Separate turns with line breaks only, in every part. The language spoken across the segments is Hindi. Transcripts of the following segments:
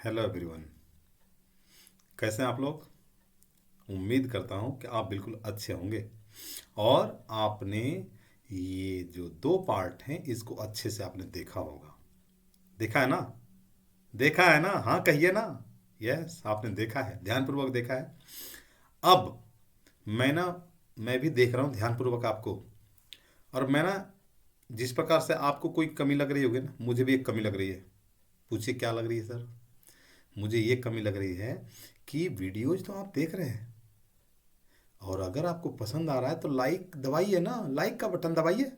Hello everyone. कैसे हैं आप लोग? उम्मीद करता हूं कि आप बिल्कुल अच्छे होंगे और आपने ये जो दो पार्ट हैं इसको अच्छे से आपने देखा होगा। देखा है ना? देखा है ना? हाँ कहिए ना। यस, आपने देखा है, ध्यानपूर्वक देखा है। अब मैं ना मैं भी देख रहा हूँ ध्यानपूर्वक आपको। और मैं ना जिस प्रकार से आपको कोई कमी लग रही होगी ना, मुझे भी एक कमी लग रही है। पूछिए क्या लग रही है सर? मुझे ये कमी लग रही है कि वीडियोज तो आप देख रहे हैं और अगर आपको पसंद आ रहा है तो लाइक दबाइए ना, लाइक का बटन दबाइए।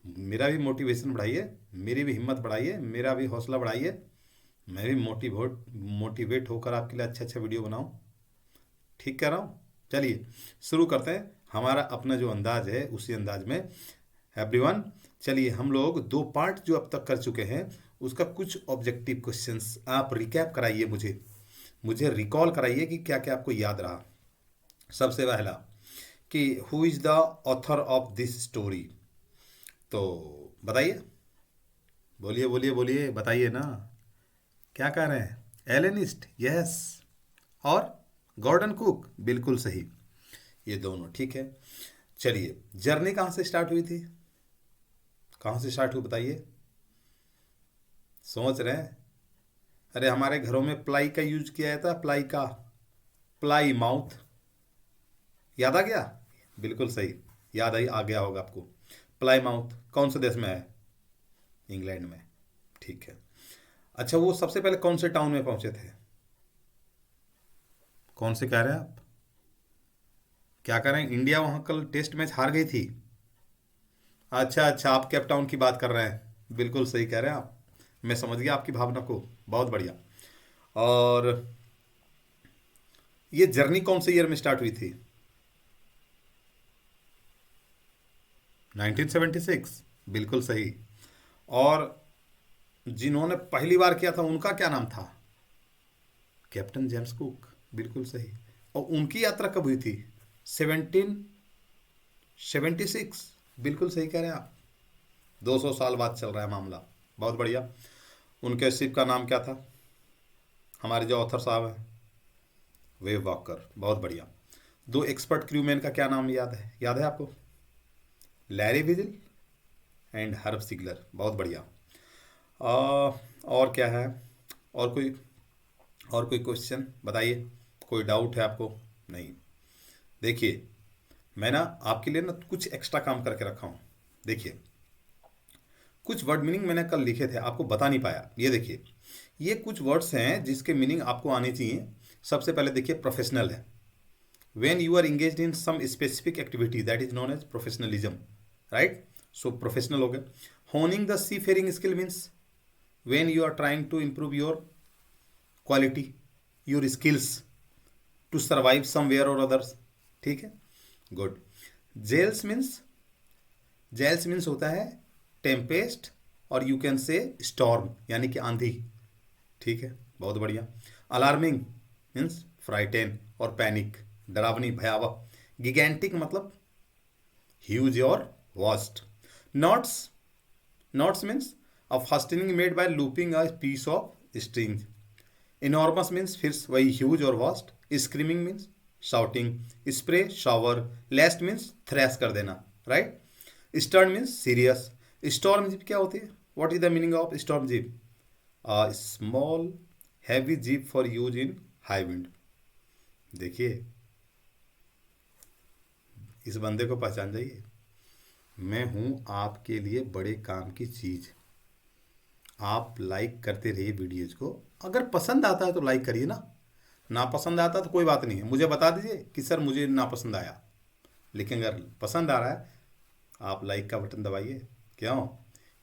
मेरा भी मोटिवेशन बढ़ाइए, मेरी भी हिम्मत बढ़ाइए, मेरा भी हौसला बढ़ाइए। मैं भी मोटिवेट होकर आपके लिए अच्छा अच्छा वीडियो बनाऊं। ठीक कह रहा हूँ? चलिए शुरू करते हैं हमारा अपना जो अंदाज है उसी अंदाज में। एवरीवन, चलिए हम लोग दो पार्ट जो अब तक कर चुके हैं उसका कुछ ऑब्जेक्टिव क्वेश्चंस आप रिकैप कराइए। मुझे मुझे रिकॉल कराइए कि क्या क्या आपको याद रहा। सबसे पहला कि who is the author of this story. तो बताइए, बोलिए बोलिए बोलिए, बताइए ना। क्या कह रहे हैं? एलेनिस्ट, यस। और गॉर्डन कुक, बिल्कुल सही। ये दोनों ठीक है। चलिए, जर्नी कहाँ से स्टार्ट हुई थी? कहाँ से स्टार्ट हुई बताइए। सोच रहे हैं? अरे हमारे घरों में प्लाई का यूज किया जाता है, प्लाई का। प्लाई माउथ, याद आ गया? बिल्कुल सही। याद आई, आ गया होगा आपको। प्लाई माउथ कौन से देश में है? इंग्लैंड में। ठीक है। अच्छा, वो सबसे पहले कौन से टाउन में पहुंचे थे? कौन से कह रहे हैं आप? क्या कह रहे हैं? इंडिया वहां कल टेस्ट मैच हार गई थी। अच्छा अच्छा, आप केप टाउन की बात कर रहे हैं। बिल्कुल सही कह रहे हैं आप। मैं समझ गया आपकी भावना को। बहुत बढ़िया। और ये जर्नी कौन से ईयर में स्टार्ट हुई थी? 1976, बिल्कुल सही। और जिन्होंने पहली बार किया था उनका क्या नाम था? कैप्टन जेम्स कुक, बिल्कुल सही। और उनकी यात्रा कब हुई थी? 1776, बिल्कुल सही कह रहे हैं आप। 200 साल बाद चल रहा है मामला। बहुत बढ़िया। उनके शिप का नाम क्या था? हमारे जो ऑथर साहब हैं, वेव वॉकर, बहुत बढ़िया। दो एक्सपर्ट क्रूमैन का क्या नाम याद है आपको? लैरी विजिल एंड हर्ब सिगलर, बहुत बढ़िया। और क्या है? और कोई क्वेश्चन बताइए। कोई डाउट है आपको? नहीं। देखिए, मैं ना आपके लिए ना कुछ एक्स्ट्रा काम करके रखा हूँ। देखिए, कुछ वर्ड मीनिंग मैंने कल लिखे थे, आपको बता नहीं पाया। ये देखिए, ये कुछ वर्ड्स हैं जिसके मीनिंग आपको आने चाहिए। सबसे पहले देखिए, प्रोफेशनल है। When you are engage in some specific activity that is known as professionalism, right? So professional हो गया। Honing the seafaring skill means when you are trying to improve your quality, your skills to survive somewhere और अदर्स। ठीक है, good. Gales means gales means होता है टेम्पेस्ट, और यू कैन से स्टॉर्म, यानी कि आंधी। ठीक है, बहुत बढ़िया। अलार्मिंग मीन्स फ्राइटेन और पैनिक, डरावनी, भयावह। गिगेंटिक मतलब ह्यूज और vast. Knots knots means a fastening made by looping a piece of string. Enormous means फिर वही ह्यूज और vast. Screaming means shouting. Spray, shower. Lest means thrash कर देना, right? Stern means serious. Storm jeep क्या होती है? What is the meaning of storm jeep? A small heavy jeep for use in high wind. देखिए, इस बंदे को पहचान जाइए। मैं हूं आपके लिए बड़े काम की चीज। आप लाइक करते रहिए वीडियोज को। अगर पसंद आता है तो लाइक करिए ना। ना पसंद आता तो कोई बात नहीं है, मुझे बता दीजिए कि सर मुझे ना पसंद आया। लेकिन अगर पसंद आ रहा है, आप लाइक का बटन दबाइए। क्यों?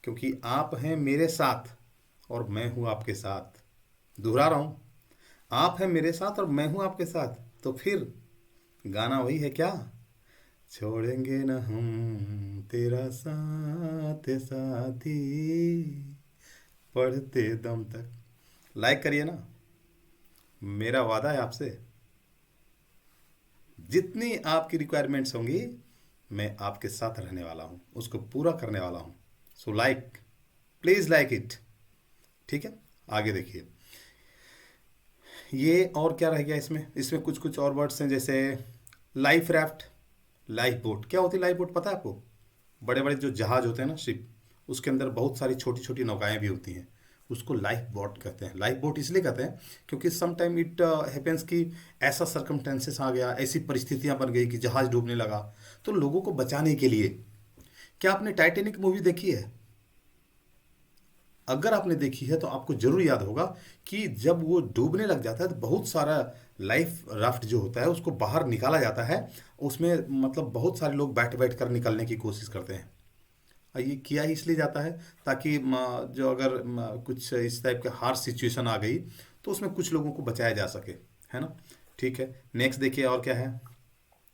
क्योंकि आप हैं मेरे साथ और मैं हूं आपके साथ। दोहरा रहा हूं, आप हैं मेरे साथ और मैं हूं आपके साथ। तो फिर गाना वही है क्या? छोड़ेंगे न हम तेरा साथ साथी, पढ़ते दम तक। लाइक करिए ना। मेरा वादा है आपसे, जितनी आपकी रिक्वायरमेंट्स होंगी मैं आपके साथ रहने वाला हूँ, उसको पूरा करने वाला हूँ। So like, please like it. ठीक है, आगे देखिए। ये और क्या रह गया इसमें, इसमें कुछ कुछ और वर्ड्स हैं, जैसे लाइफ राफ्ट, लाइफ बोट। क्या होती है लाइफ बोट पता है आपको? बड़े बड़े जो जहाज होते हैं ना, शिप, उसके अंदर बहुत सारी छोटी छोटी नौकाएं भी होती हैं, उसको लाइफ बोट कहते हैं। लाइफ बोट इसलिए कहते हैं क्योंकि सम टाइम इट हैपेंस कि ऐसा सरकमटेंसेस आ गया, ऐसी परिस्थितियां बन गई कि जहाज डूबने लगा, तो लोगों को बचाने के लिए। क्या आपने टाइटेनिक मूवी देखी है? अगर आपने देखी है तो आपको जरूर याद होगा कि जब वो डूबने लग जाता है तो बहुत सारा लाइफ राफ्ट जो होता है उसको बाहर निकाला जाता है। उसमें मतलब बहुत सारे लोग बैठ बैठ कर निकलने की कोशिश करते हैं। ये किया ही इसलिए जाता है ताकि जो अगर कुछ इस टाइप के हार्श सिचुएशन आ गई तो उसमें कुछ लोगों को बचाया जा सके, है ना। ठीक है, नेक्स्ट देखिए और क्या है।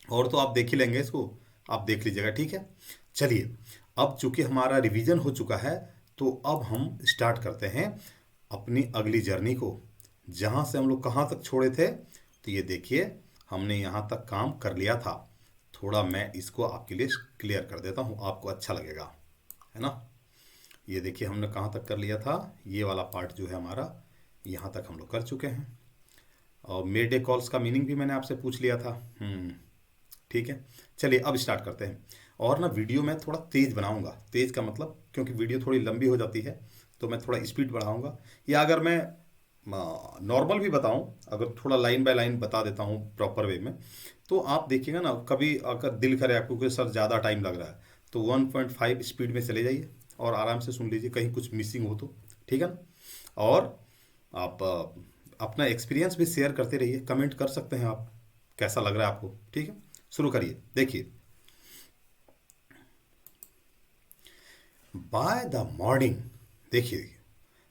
और तो आप देख ही लेंगे इसको, आप देख लीजिएगा, ठीक है। चलिए, अब चूंकि हमारा रिवीजन हो चुका है तो अब हम स्टार्ट करते हैं अपनी अगली जर्नी को। जहाँ से हम लोग कहाँ तक छोड़े थे, तो ये देखिए हमने यहाँ तक काम कर लिया था। थोड़ा मैं इसको आपके लिए क्लियर कर देता हूँ, आपको अच्छा लगेगा, है ना। ये देखिए हमने कहाँ तक कर लिया था, ये वाला पार्ट जो है हमारा, यहाँ तक हम लोग कर चुके हैं। और मेडे कॉल्स का मीनिंग भी मैंने आपसे पूछ लिया था। ठीक है, चलिए अब स्टार्ट करते हैं। और ना वीडियो मैं थोड़ा तेज़ बनाऊंगा, तेज़ का मतलब क्योंकि वीडियो थोड़ी लंबी हो जाती है तो मैं थोड़ा स्पीड बढ़ाऊंगा, या अगर मैं नॉर्मल भी बताऊं, अगर थोड़ा लाइन बाय लाइन बता देता हूं प्रॉपर वे में, तो आप देखिएगा ना, कभी अगर दिल करे आपको कि सर ज़्यादा टाइम लग रहा है तो 1.5 स्पीड में चले जाइए और आराम से सुन लीजिए, कहीं कुछ मिसिंग हो तो, ठीक है ना। और आप अपना एक्सपीरियंस भी शेयर करते रहिए, कमेंट कर सकते हैं आप, कैसा लग रहा है आपको, ठीक है। शुरू करिए, देखिए। बाय द मॉर्निंग, देखिए,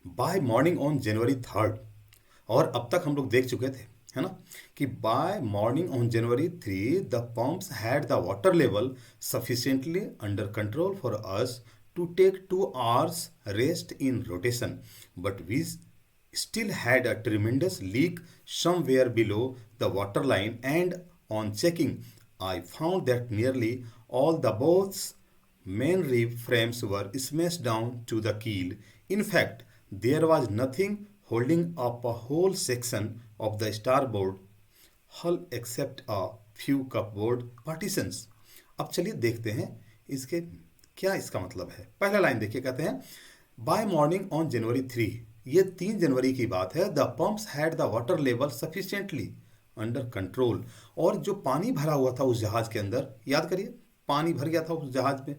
by morning on January 3rd, और अब तक हम लोग देख चुके थे, है ना, कि by morning on January 3 the pumps had the water level sufficiently under control for us to take 2 hours rest in rotation, but we still had a tremendous leak somewhere below the waterline, and on checking I found that nearly all the boat's main reef frames were smashed down to the keel. In fact, there was nothing holding up a whole section of the starboard hull except a few cupboard partitions. अब चलिए देखते हैं इसके क्या इसका मतलब है। पहला लाइन देखिए, कहते हैं बाय मॉर्निंग ऑन January 3, ये 3 जनवरी की बात है, the pumps had the water level sufficiently under control, और जो पानी भरा हुआ था उस जहाज के अंदर, याद करिए पानी भर गया था उस जहाज में,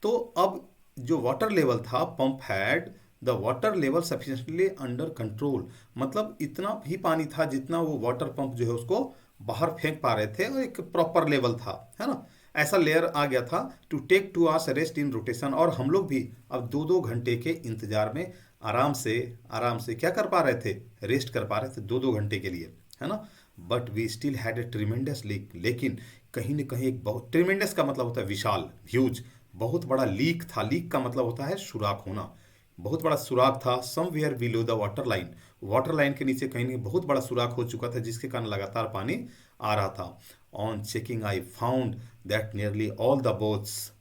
तो अब जो वाटर लेवल था, pump had the water level sufficiently under control, मतलब इतना ही पानी था जितना वो वाटर पंप जो है उसको बाहर फेंक पा रहे थे, और एक प्रॉपर लेवल था, है ना, ऐसा लेयर आ गया था। To take 2 hours rest in rotation, और हम लोग भी अब 2-2 घंटे के इंतजार में आराम से क्या कर पा रहे थे, रेस्ट कर पा रहे थे 2-2 घंटे के लिए, है ना। But we still had a tremendous leak, लेकिन कहीं ना कहीं एक बहुत, ट्रिमेंडस का मतलब होता है विशाल, ह्यूज, बहुत बड़ा लीक था। लीक का मतलब होता है सुराख होना, बहुत बड़ा सुराख था। Somewhere below the water line, water line के नीचे कहीं नहीं बहुत बड़ा सुराख हो चुका था, जिसके कारण लगातार पानी आ रहा था। On checking I found that nearly all the boats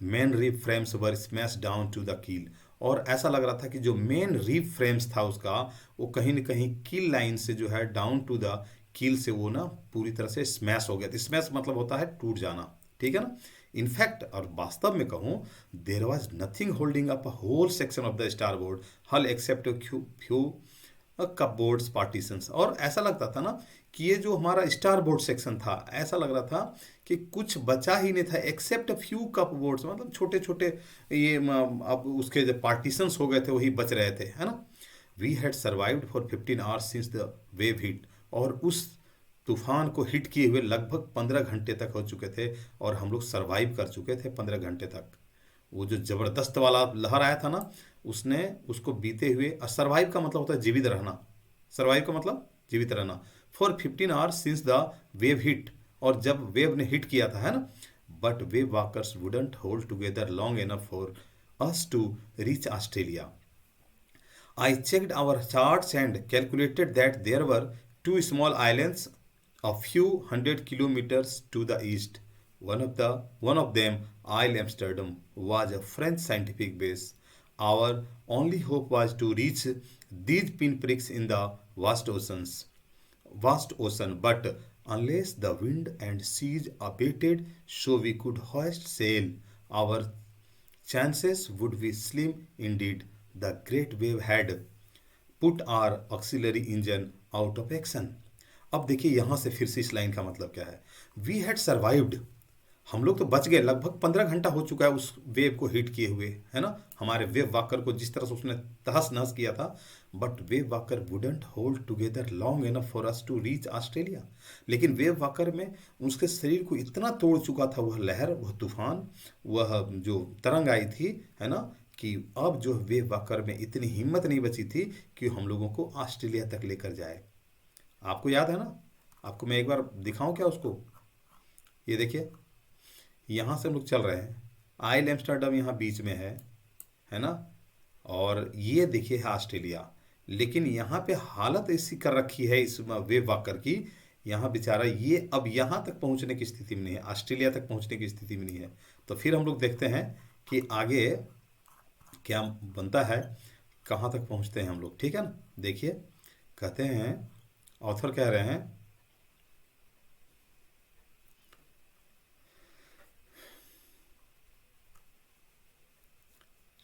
main reef frames were smash down to the keel, और ऐसा लग रहा था कि जो मेन रीफ फ्रेम्स था उसका, वो कहीं ना कहीं कील लाइन से जो है डाउन टू द कील से वो ना पूरी तरह से स्मैश हो गया। स्मैश मतलब होता है टूट जाना, ठीक है ना। इनफैक्ट, और वास्तव में कहूँ, there was nothing holding up a whole section of the starboard hull except few cupboards partitions, और ऐसा लगता था ना कि ये जो हमारा स्टार बोर्ड सेक्शन था, ऐसा लग रहा था कि कुछ बचा ही नहीं था एक्सेप्ट फ्यू कपबोर्ड्स, मतलब छोटे छोटे ये अब उसके जो पार्टीशंस हो गए थे वही बच रहे थे, है ना। We had survived for 15 hours since the wave hit, और उस तूफान को हिट किए हुए लगभग 15 घंटे तक हो चुके थे, और हम लोग सरवाइव कर चुके थे 15 घंटे तक। वो जो जबरदस्त वाला लहर आया था ना, उसने उसको बीते हुए, सरवाइव का मतलब होता है जीवित रहना, सरवाइव का मतलब जीवित रहना। For 15 hours since the wave hit, और जब वेव ने हिट किया था, है ना। But wave walkers wouldn't hold together long enough for us to reach Australia. I checked our charts and calculated that there were 2 small islands a few hundred kilometers to the east. One of them, Isle Amsterdam, was a French scientific base. Our only hope was to reach these pinpricks in the vast oceans. vast ocean, but unless the wind and seas abated so we could hoist sail, our chances would be slim indeed. The great wave had put our auxiliary engine out of action. अब देखिए यहां से फिर से इस लाइन का मतलब क्या है। वी हैड सर्वाइव्ड, हम लोग तो बच गए। लगभग 15 घंटा हो चुका है उस वेव को हिट किए हुए, है ना, हमारे वेव वाकर को जिस तरह से उसने तहस नहस किया था। But wave walker wouldn't hold together long enough for us to reach Australia. लेकिन वेव वाकर में उसके शरीर को इतना तोड़ चुका था वह लहर, वह तूफान, वह जो तरंग आई थी, है ना, कि अब जो वेव वाकर में इतनी हिम्मत नहीं बची थी कि हम लोगों को ऑस्ट्रेलिया तक लेकर जाए। आपको याद है ना, आपको मैं एक बार दिखाऊं क्या उसको। ये देखिए, यहाँ से हम लोग चल रहे हैं, आइल एम्स्टर्डम यहाँ बीच में है ना, और ये देखिए है ऑस्ट्रेलिया। लेकिन यहाँ पे हालत ऐसी कर रखी है इस वेव वाकर की, यहाँ बेचारा ये अब यहाँ तक पहुँचने की स्थिति में नहीं है, ऑस्ट्रेलिया तक पहुँचने की स्थिति में नहीं है। तो फिर हम लोग देखते हैं कि आगे क्या बनता है, कहाँ तक पहुँचते हैं हम लोग, ठीक है ना। देखिए, कहते हैं, ऑथर कह रहे हैं,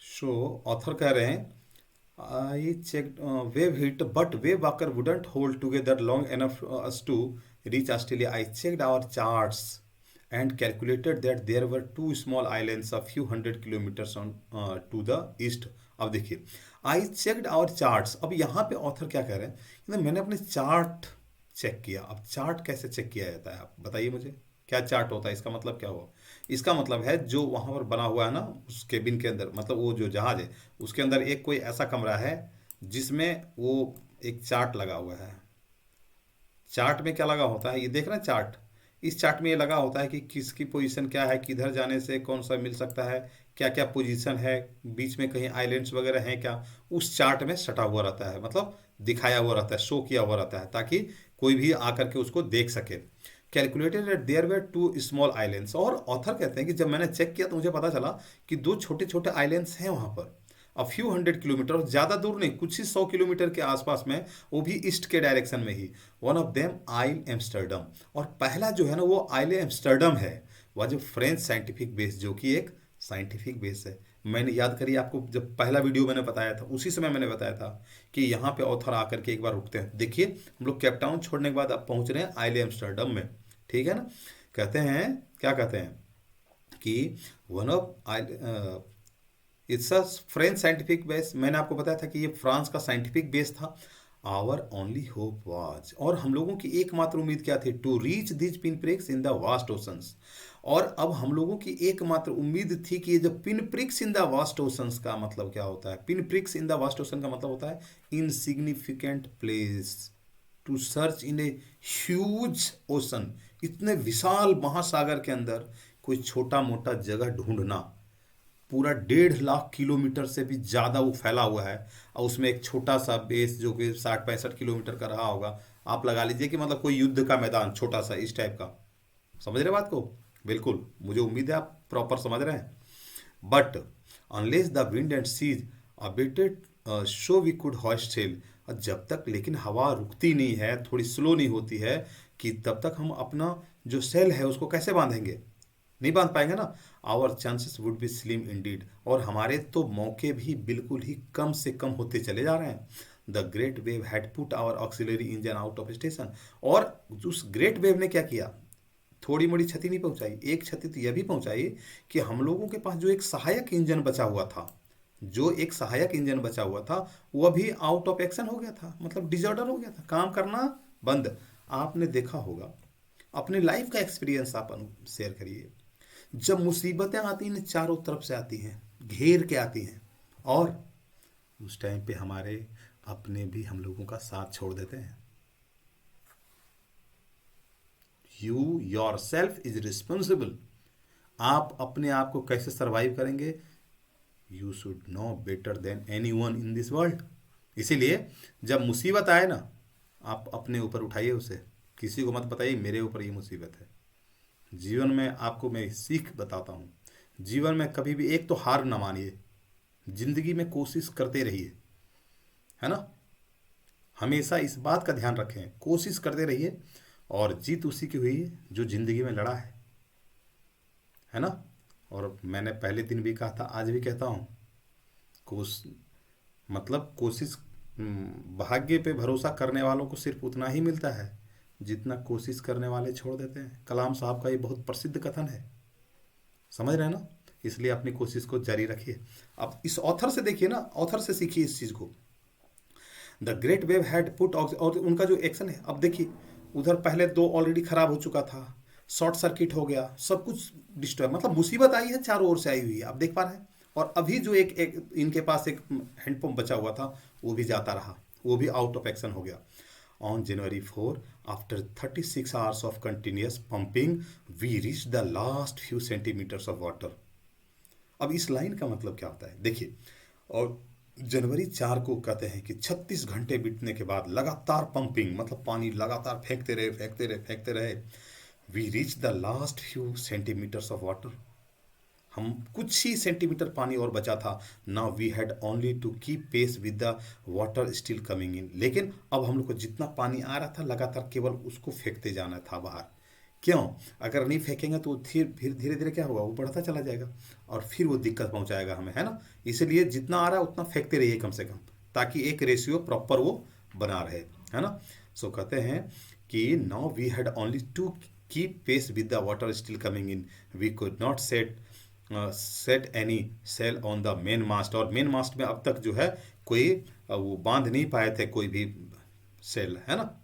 सो ऑथर कह रहे हैं, I check wave hit but wave walker wouldn't hold together long enough us to reach Australia. I checked our charts and calculated that there were two small islands a few hundred kilometers on to the east. अब देखिए, आई चेक्ड आवर चार्ट्स। अब यहाँ पे ऑथर क्या कह रहे हैं कि मैंने अपने चार्ट चेक किया। अब चार्ट कैसे चेक किया जाता है, आप बताइए मुझे, क्या चार्ट होता है, इसका मतलब क्या हुआ। इसका मतलब है जो वहाँ पर बना हुआ है ना उस केबिन के अंदर, मतलब वो जो जहाज है उसके अंदर एक कोई ऐसा कमरा है जिसमें वो एक चार्ट लगा हुआ है। चार्ट में क्या लगा होता है, ये देख रहे हैं चार्ट, इस चार्ट में ये लगा होता है कि किसकी पोजीशन क्या है, किधर जाने से कौन सा मिल सकता है, क्या क्या पोजीशन है, बीच में कहीं आइलैंड्स वगैरह हैं क्या, उस चार्ट में सटा हुआ रहता है, मतलब दिखाया हुआ रहता है, शो किया हुआ रहता है, ताकि कोई भी आकर के उसको देख सके। Calculated that there were two small islands. और ऑथर कहते हैं कि जब मैंने चेक किया तो मुझे पता चला कि दो छोटे छोटे आइलैंड्स हैं वहाँ पर, अ फ्यू हंड्रेड किलोमीटर, ज़्यादा दूर नहीं, कुछ ही 100 किलोमीटर के आसपास में, वो भी ईस्ट के डायरेक्शन में ही। One of them isle Amsterdam, और पहला जो है ना वो आइल एम्स्टर्डम है, वह जो फ्रेंच साइंटिफिक बेस, जो कि एक साइंटिफिक बेस है। मैंने याद करिए, आपको जब पहला वीडियो मैंने बताया था उसी समय मैंने बताया था कि यहाँ पे ऑथर आकर के एक बार रुकते हैं। देखिए, हम लोग केप टाउन छोड़ने के बाद अब पहुँच रहे हैं आइल एम्स्टर्डम में, ठीक है ना। कहते हैं, क्या कहते हैं कि one of isle, it's a French scientific base. मैंने आपको बताया था कि ये फ्रांस का साइंटिफिक बेस था। आवर ओनली होप वाज, और हम लोगों की एकमात्र उम्मीद क्या थी, to reach this pin pricks in the vast oceans. और अब हम लोगों की एकमात्र उम्मीद थी कि ये जो pin pricks in the vast oceans का मतलब क्या होता है, pin pricks in the vast ocean का मतलब होता है insignificant place to search in a huge ocean. इतने विशाल महासागर के अंदर कोई छोटा मोटा जगह ढूंढना, पूरा 1.5 लाख किलोमीटर से भी ज़्यादा वो फैला हुआ है, और उसमें एक छोटा सा बेस जो कि 60-65 किलोमीटर का रहा होगा। आप लगा लीजिए कि मतलब कोई युद्ध का मैदान छोटा सा इस टाइप का। समझ रहे बात को, बिल्कुल, मुझे उम्मीद है आप प्रॉपर समझ रहे हैं। But unless the wind and seas abated so we could hoist sail. जब तक लेकिन हवा रुकती नहीं है, थोड़ी स्लो नहीं होती है, कि तब तक हम अपना जो सेल है उसको कैसे बांधेंगे, नहीं बांध पाएंगे ना। Our chances would be slim indeed, और हमारे तो मौके भी बिल्कुल ही कम से कम होते चले जा रहे हैं। The great wave had put our auxiliary engine out of station. और उस ग्रेट वेव ने क्या किया, थोड़ी मोड़ी क्षति नहीं पहुंचाई, एक क्षति तो यह भी पहुंचाई कि हम लोगों के पास जो एक सहायक इंजन बचा हुआ था, जो एक सहायक इंजन बचा हुआ था, वह भी आउट ऑफ एक्शन हो गया था, मतलब डिजॉर्डर हो गया था, काम करना बंद। आपने देखा होगा, अपने लाइफ का एक्सपीरियंस आप शेयर करिए। जब मुसीबतें आती हैं चारों तरफ से आती हैं, घेर के आती हैं, और उस टाइम पे हमारे अपने भी हम लोगों का साथ छोड़ देते हैं। You your self is responsible. आप अपने आप को कैसे सरवाइव करेंगे, you should know better than any one in this world. इसीलिए जब मुसीबत आए ना, आप अपने ऊपर उठाइए उसे, किसी को मत बताइए मेरे ऊपर ये मुसीबत है। जीवन में आपको मैं सीख बताता हूँ, जीवन में कभी भी एक तो हार ना मानिए, जिंदगी में कोशिश करते रहिए, है ना। हमेशा इस बात का ध्यान रखें, कोशिश करते रहिए, और जीत उसी की हुई है जो ज़िंदगी में लड़ा है ना। और मैंने पहले दिन भी कहा था, आज भी कहता हूँ, कोश मतलब कोशिश, भाग्य पे भरोसा करने वालों को सिर्फ उतना ही मिलता है जितना कोशिश करने वाले छोड़ देते हैं। कलाम साहब का ये बहुत प्रसिद्ध कथन है, समझ रहे हैं ना। इसलिए अपनी कोशिश को जारी रखिए। अब इस ऑथर से देखिए ना, ऑथर से सीखिए इस चीज़ को। The great wave had put, और उनका जो एक्शन है, अब देखिए उधर पहले दो ऑलरेडी खराब हो चुका था, शॉर्ट सर्किट हो गया, सब कुछ डिस्ट्रॉय, मतलब मुसीबत आई है, चारों ओर से आई हुई है, आप देख पा रहे हैं। और अभी जो एक इनके पास एक हैंडपम्प बचा हुआ था, वो भी जाता रहा, वो भी आउट ऑफ एक्शन हो गया। On January 4, after 36 hours of continuous pumping, we reach the last few centimetres of water. अब इस लाइन का मतलब क्या होता है देखिए। और जनवरी 4 को कहते हैं कि 36 घंटे बीतने के बाद लगातार पंपिंग, मतलब पानी लगातार फेंकते रहे फेंकते रहे फेंकते रहे, we reach the last few centimetres of water. हम कुछ ही सेंटीमीटर पानी और बचा था। Now we had only to keep pace with the water still coming in. लेकिन अब हम लोग को जितना पानी आ रहा था, लगातार केवल उसको फेंकते जाना था बाहर। क्यों? अगर नहीं फेंकेंगे तो फिर धीरे धीरे क्या होगा, वो बढ़ता चला जाएगा और फिर वो दिक्कत पहुंचाएगा हमें, है ना। इसीलिए जितना आ रहा है उतना फेंकते रहिए कम से कम, ताकि एक रेशियो प्रॉपर वो बना रहे, है ना। सो कहते हैं कि now we had only to keep pace with the water still coming in, we could not set any sail on the main mast. और मेन मास्ट में अब तक जो है कोई वो बांध नहीं पाए थे कोई भी सेल, है ना।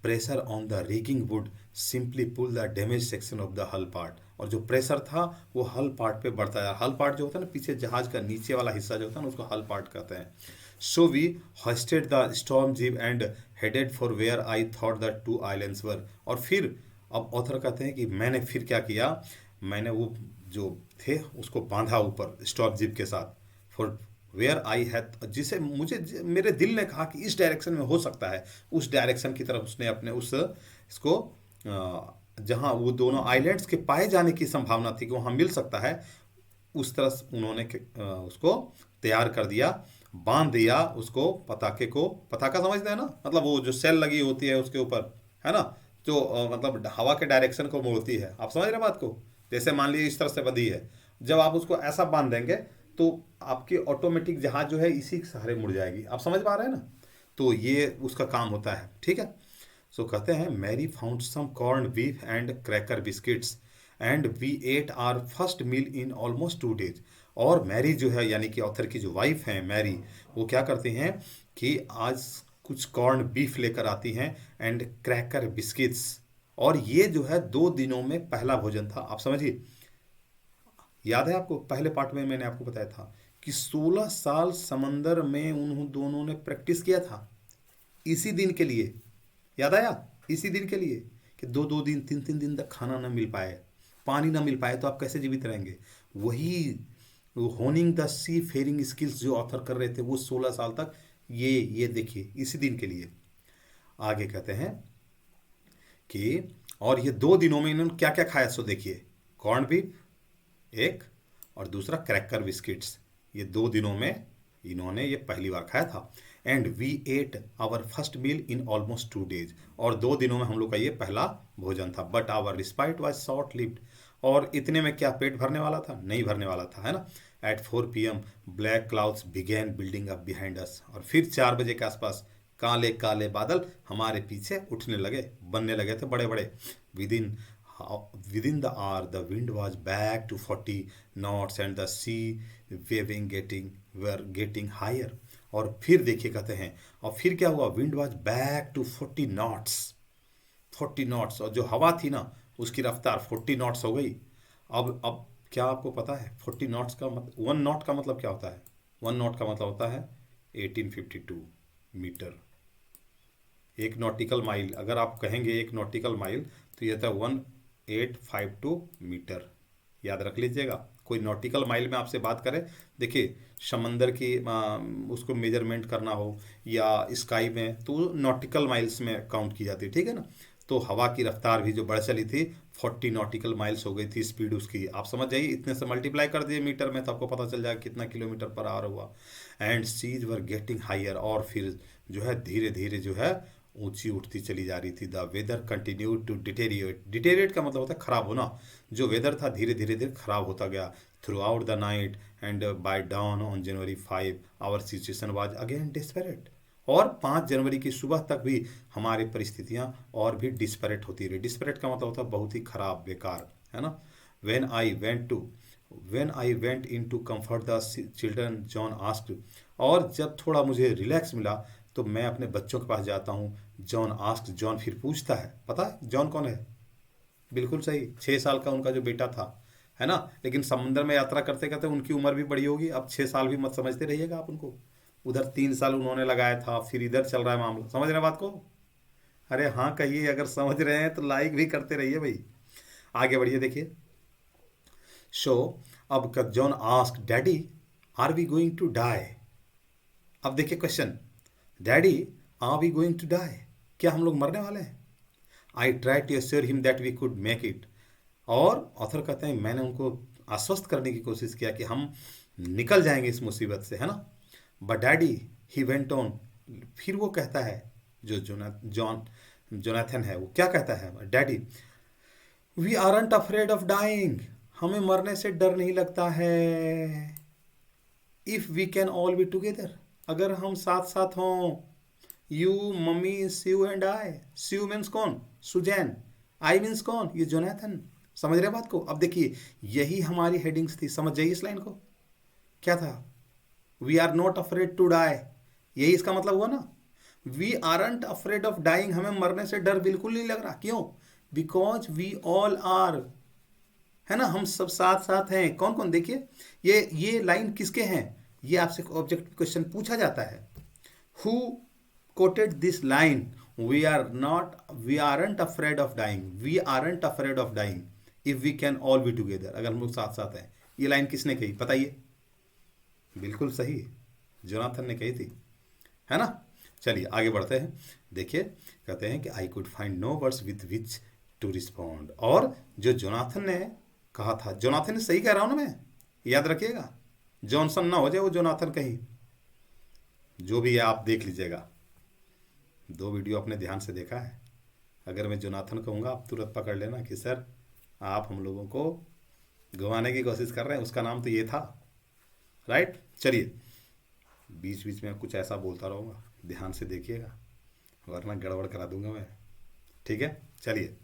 Pressure on the rigging would simply pull the damage section of the hull part. और जो प्रेशर था वो हल पार्ट पे बढ़ता है। हल पार्ट जो होता है ना, पीछे जहाज का नीचे वाला हिस्सा जो होता है ना, उसको हल पार्ट कहते हैं। So we hoisted the storm jeep and headed for where I thought the two islands were. और फिर अब ऑथर कहते हैं कि मैंने फिर क्या किया, मैंने वो जो थे उसको बांधा ऊपर स्टॉर्म जीप के साथ, फॉर वेयर आई हैथ, जिसे मुझे मेरे दिल ने कहा कि इस डायरेक्शन में हो सकता है, उस डायरेक्शन की तरफ उसने अपने उस इसको जहाँ वो दोनों आइलैंड्स के पाए जाने की संभावना थी कि वहाँ मिल सकता है, उस तरह उन्होंने उसको तैयार कर दिया, बांध दिया उसको, पताके को। पताका समझते हैं ना, मतलब वो जो सेल लगी होती है उसके ऊपर, है ना, जो मतलब हवा के डायरेक्शन को मोड़ती है। आप समझ रहे बात को। जैसे मान लीजिए इस तरह से बंधी है, जब आप उसको ऐसा बांध देंगे तो आपकी ऑटोमेटिक जहाज जो है इसी के सहारे मुड़ जाएगी। आप समझ पा रहे हैं ना। तो ये उसका काम होता है, ठीक है। सो कहते हैं Mary found some corn beef and cracker biscuits and we ate our first meal in almost 2 days। और मैरी जो है, यानी कि ऑथर की जो वाइफ है मैरी, वो क्या करती हैं कि आज कुछ कॉर्न बीफ लेकर आती हैं एंड क्रैकर बिस्किट्स। और ये जो है 2 दिनों में पहला भोजन था। आप समझिए, याद है आपको, पहले पार्ट में मैंने आपको बताया था कि 16 साल समंदर में उन दोनों ने प्रैक्टिस किया था इसी दिन के लिए। याद आया? इसी दिन के लिए कि 2-2 दिन 3-3 दिन तक खाना ना मिल पाए, पानी ना मिल पाए, तो आप कैसे जीवित रहेंगे। वही होनिंग द सी फेरिंग स्किल्स जो ऑथर कर रहे थे वो 16 साल तक, ये देखिए इसी दिन के लिए। आगे कहते हैं कि और ये 2 दिनों में इन्होंने क्या क्या खाया, सो देखिए, कॉर्न बीफ एक, और दूसरा क्रैकर बिस्किट्स। ये 2 दिनों में इन्होंने ये पहली बार खाया था। And we ate our first meal in almost 2 days। और 2 दिनों में हम लोग का ये पहला भोजन था। But our respite was short lived. और इतने में क्या पेट भरने वाला था? नहीं भरने वाला था, है ना। At 4 PM black clouds began building up behind us. और फिर 4 बजे के आसपास काले काले बादल हमारे पीछे उठने लगे, बनने लगे थे बड़े बड़े। Within within the hour the wind was back to 40 knots and the sea waving getting higher। और फिर देखिए कहते हैं, और फिर क्या हुआ, wind was back to 40 knots. और जो हवा थी ना उसकी रफ्तार 40 नॉट्स हो गई। अब क्या आपको पता है 40 नॉट्स का मतलब, 1 नॉट का मतलब क्या होता है? 1 नॉट का मतलब होता है 1852 मीटर। 1 नॉटिकल माइल, अगर आप कहेंगे 1 नॉटिकल माइल, तो ये था 1852 मीटर। याद रख लीजिएगा। कोई नॉटिकल माइल में आपसे बात करे, देखिए समंदर की उसको मेजरमेंट करना हो या स्काई में, तो नॉटिकल माइल्स में काउंट की जाती है, ठीक है ना। तो हवा की रफ्तार भी जो बढ़ चली थी 40 नॉटिकल माइल्स हो गई थी स्पीड उसकी। आप समझ जाइए, इतने से मल्टीप्लाई कर दिए मीटर में तो आपको पता चल जाएगा कितना किलोमीटर पर आवर हुआ। And seas were getting higher, और फिर जो है धीरे धीरे जो है ऊंची उठती चली जा रही थी। The weather continue to deteriorate, deteriorate का मतलब होता है खराब होना। जो वेदर था धीरे धीरे धीरे खराब होता गया throughout the night and by dawn on January 5 our situation was again desperate. और 5 जनवरी की सुबह तक भी हमारी परिस्थितियां और भी डिस्पैरेट होती रही। डिस्पैरेट का मतलब होता है बहुत ही खराब, बेकार, है ना। When I went in to comfort the children John asked, और जब थोड़ा मुझे रिलैक्स मिला तो मैं अपने बच्चों के पास जाता हूँ। जॉन आस्क्ड, जॉन फिर पूछता है, पता है जॉन कौन है? बिल्कुल सही, 6 साल का उनका जो बेटा था, है ना। लेकिन समुद्र में यात्रा करते करते उनकी उम्र भी बड़ी होगी। अब 6 साल भी मत समझते रहिएगा आप उनको। उधर 3 साल उन्होंने लगाया था, फिर इधर चल रहा है मामला। समझ रहे हैं बात को? अरे हाँ कहिए, अगर समझ रहे हैं तो लाइक भी करते रहिए भाई। आगे बढ़िए, देखिए। सो अब John ask daddy are we going to die. अब देखिए question, daddy are we going to die, क्या हम लोग मरने वाले हैं? I try to assure him that we could make it, और ऑथर कहते हैं मैंने उनको आश्वस्त करने की कोशिश किया कि हम निकल जाएंगे इस मुसीबत से, है ना। But daddy he went on, फिर वो कहता है, जो जोनाथन है, वो क्या कहता है? Daddy we aren't afraid of dying, हमें मरने से डर नहीं लगता है। If we can all be together, अगर हम साथ साथ हों, you, mummy, Sue and I. Sue means कौन? सुजैन। आई मीन्स कौन? ये जोनाथन। समझ रहे बात को? अब देखिए, यही हमारी हेडिंग्स थी, समझ जाइए इस लाइन को। क्या था? We are not afraid to die, यही इसका मतलब हुआ ना। We aren't afraid of dying, हमें मरने से डर बिल्कुल नहीं लग रहा। क्यों? बिकॉज वी ऑल आर, है ना, हम सब साथ साथ हैं। कौन कौन? देखिए, ये लाइन किसके हैं? ये आपसे ऑब्जेक्टिव क्वेश्चन पूछा जाता है। Who quoted this line? We aren't afraid of dying, we aren't afraid of dying if we can all be together, अगर हम लोग साथ साथ हैं। ये लाइन किसने कही बताइए? बिल्कुल सही, जोनाथन ने कही थी, है ना। चलिए आगे बढ़ते हैं। देखिए, कहते हैं कि I could find no words with which to respond, और जो जोनाथन ने कहा था, जोनाथन ने सही कह रहा हूं ना मैं, याद रखिएगा, जॉनसन ना हो जाए वो जोनाथन कहीं। जो भी है आप देख लीजिएगा, 2 वीडियो अपने ध्यान से देखा है। अगर मैं जोनाथन कहूँगा आप तुरंत पकड़ लेना कि सर आप हम लोगों को गंवाने की कोशिश कर रहे हैं, उसका नाम तो ये था, राइट। चलिए, बीच बीच में कुछ ऐसा बोलता रहूँगा, ध्यान से देखिएगा, वरना गड़बड़ करा दूंगा मैं, ठीक है। चलिए,